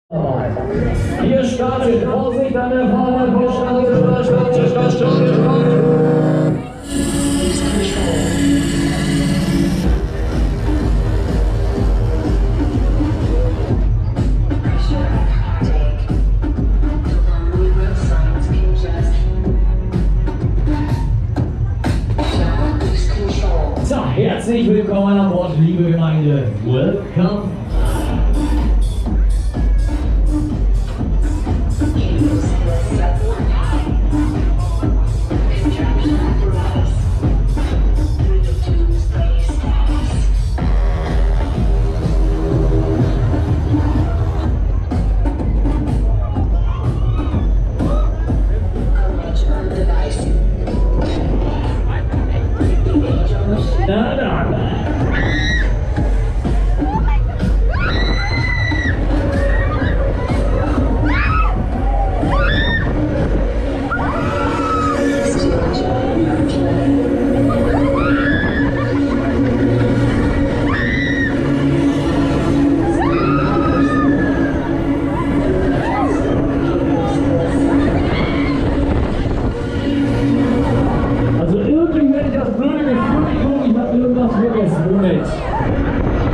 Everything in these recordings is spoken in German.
Hier startet, Vorsicht an der Fahrbahn, wir starten. So, herzlich willkommen an Bord, liebe Gemeinde. Welcome.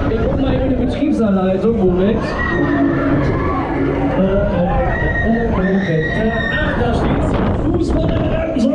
Ich guck mal in die Betriebsanleitung, Moment. Ach, da steht's. Fuß vor der Bremse.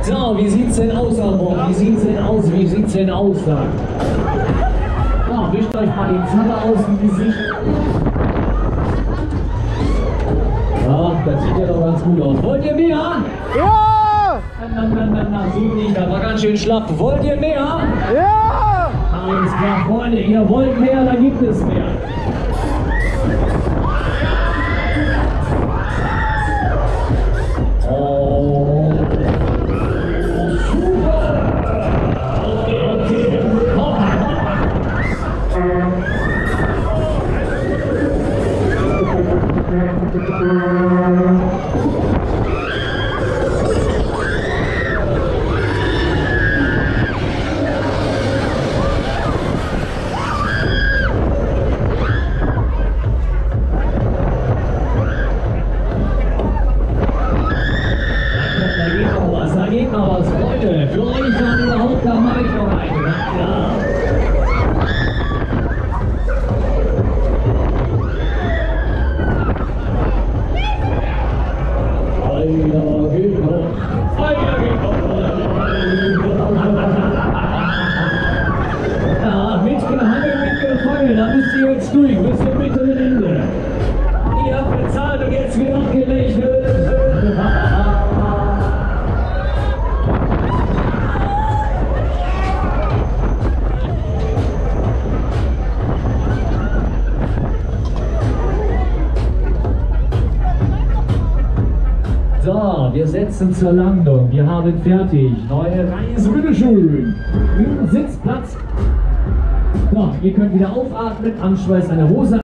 So, wie sieht's denn aus an Bord? Wie sieht's denn aus da? Ja, wischt euch mal den Zander aus dem Gesicht. Ja, das sieht ja doch ganz gut aus. Wollt ihr mehr? Ja! Na, so nicht, das war ganz schön schlapp. Wollt ihr mehr? Ja! Alles klar, Freunde, ihr wollt mehr, dann gibt es mehr. Da geht noch was, Leute. Für euch dann überhaupt, da mache ich noch eine. Ja. Ja, mitgehangen, mitgefangen, da müsst ihr jetzt durch, bis zum mittleren Ende. Ihr habt bezahlt und jetzt wird abgelegt. So, wir setzen zur Landung. Wir haben fertig. Neue Reise, bitteschön. Sitzplatz. So, ihr könnt wieder aufatmen, Anschweiß an der Hose.